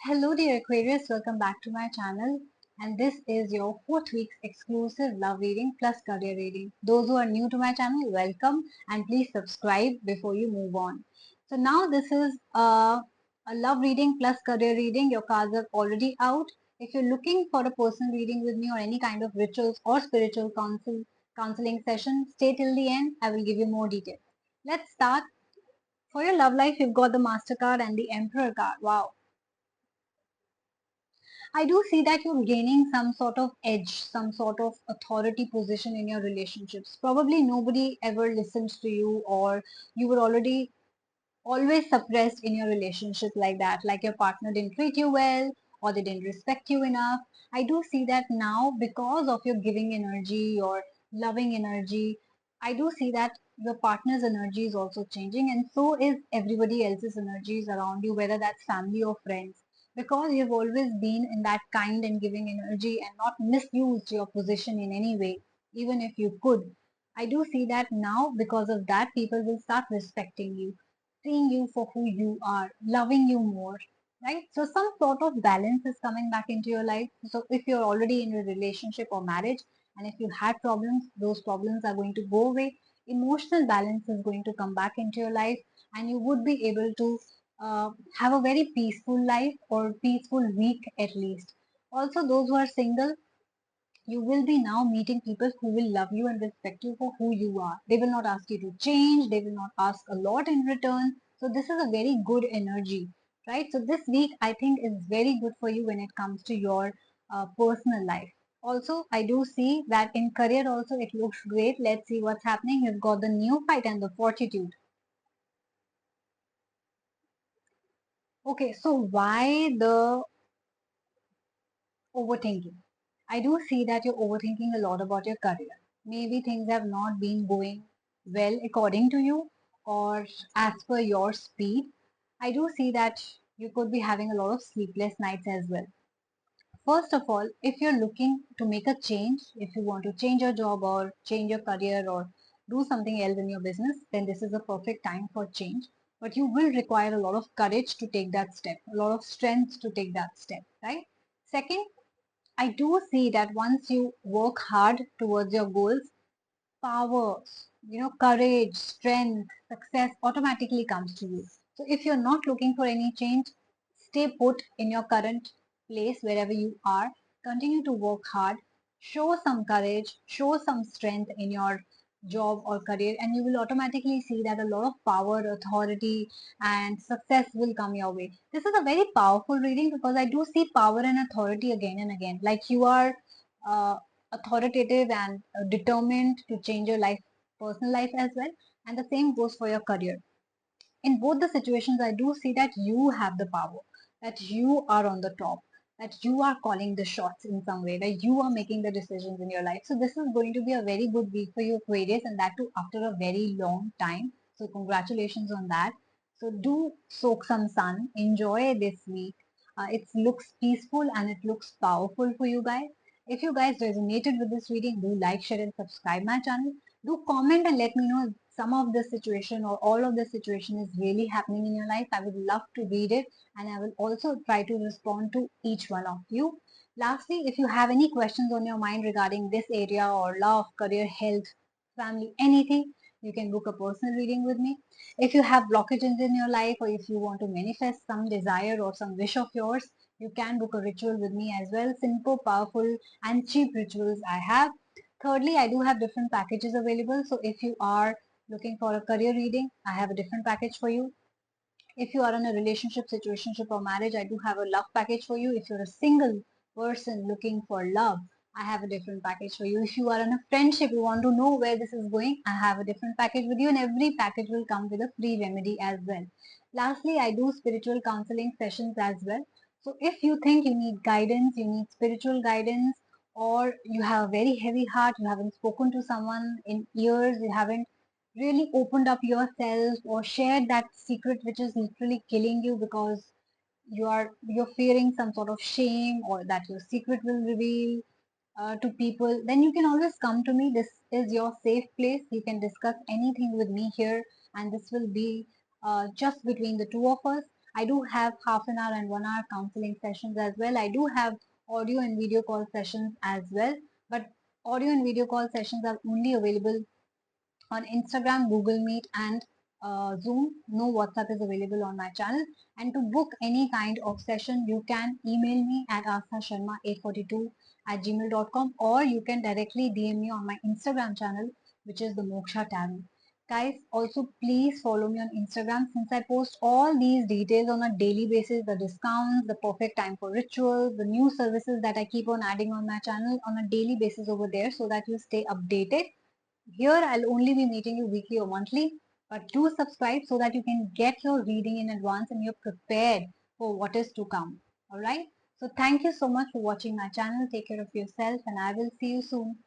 Hello dear Aquarius, welcome back to my channel, and this is your 4th week's exclusive love reading plus career reading. Those who are new to my channel, welcome and please subscribe before you move on. So now this is a love reading plus career reading. Your cards are already out. If you're looking for a personal reading with me or any kind of rituals or spiritual counseling session, stay till the end. I will give you more details. Let's start. For your love life, you've got the Master card and the Emperor card. Wow. I do see that you're gaining some sort of edge, some sort of authority position in your relationships. Probably nobody ever listens to you, or you were already always suppressed in your relationship like that, like your partner didn't treat you well or they didn't respect you enough. I do see that now because of your giving energy, your loving energy. I do see that your partner's energy is also changing, and so is everybody else's energies around you, whether that's family or friends, because you've always been in that kind and giving energy and not misused your position in any way, even if you could. I do see that now because of that, people will start respecting you, seeing you for who you are, loving you more, right? So some sort of balance is coming back into your life. So if you're already in a relationship or marriage, and if you had problems, those problems are going to go away. Emotional balance is going to come back into your life, and you would be able to have a very peaceful life or peaceful week at least. Also, those who are single, you will be now meeting people who will love you and respect you for who you are. They will not ask you to change, they will not ask a lot in return. So this is a very good energy, right? So this week I think is very good for you when it comes to your personal life. Also, I do see that in career also it looks great. Let's see what's happening. You've got the neophyte and the fortitude. Okay, so why the overthinking? I do see that you're overthinking a lot about your career. Maybe things have not been going well according to you or as per your speed. I do see that you could be having a lot of sleepless nights as well. First of all, if you're looking to make a change, if you want to change your job or change your career or do something else in your business, then this is a perfect time for change. But you will require a lot of courage to take that step, a lot of strength to take that step, right? Second, I do see that once you work hard towards your goals, power, courage, strength, success automatically comes to you. So if you're not looking for any change, stay put in your current place wherever you are. Continue to work hard. Show some courage, show some strength in your job or career, and you will automatically see that a lot of power, authority, and success will come your way. This is a very powerful reading because I do see power and authority again and again. Like you are uh, authoritative and determined to change your life, personal life as well, and the same goes for your career. In both the situations, I do see that you have the power, that you are on the top, that you are calling the shots in some way, that you are making the decisions in your life. So this is going to be a very good week for you, Aquarius, and that too after a very long time. So congratulations on that. So do soak some sun, enjoy this week. It looks peaceful and it looks powerful for you guys. If you guys resonated with this reading, do like, share, and subscribe my channel. Do comment and let me know if some of the situation or all of the situation is really happening in your life. I would love to read it, and I will also try to respond to each one of you. Lastly, if you have any questions on your mind regarding this area or love, career, health, family, anything, you can book a personal reading with me. If you have blockages in your life, or if you want to manifest some desire or some wish of yours, you can book a ritual with me as well. Simple, powerful, and cheap rituals I have. Thirdly, I do have different packages available. So if you are looking for a career reading, I have a different package for you. If you are in a relationship, situationship, or marriage, I do have a love package for you. If you're a single person looking for love, I have a different package for you. If you are in a friendship, you want to know where this is going, I have a different package with you, and every package will come with a free remedy as well. Lastly, I do spiritual counseling sessions as well. So if you think you need guidance, you need spiritual guidance, or you have a very heavy heart, you haven't spoken to someone in years, you haven't really opened up yourself or shared that secret which is literally killing you because you're fearing some sort of shame or that your secret will reveal to people, then you can always come to me. This is your safe place. You can discuss anything with me here, and this will be just between the two of us. I do have half an hour and 1 hour counseling sessions as well. I do have audio and video call sessions as well, but audio and video call sessions are only available on Instagram, Google Meet, and Zoom. No WhatsApp is available on my channel. And to book any kind of session, you can email me at asasharma842 at gmail.com, or you can directly DM me on my Instagram channel, which is the Moksha Tarot. Guys, also please follow me on Instagram since I post all these details on a daily basis, the discounts, the perfect time for rituals, the new services that I keep on adding on my channel on a daily basis over there so that you stay updated. Here I'll only be meeting you weekly or monthly, but do subscribe so that you can get your reading in advance and you're prepared for what is to come. Alright? So thank you so much for watching my channel. Take care of yourself and I will see you soon.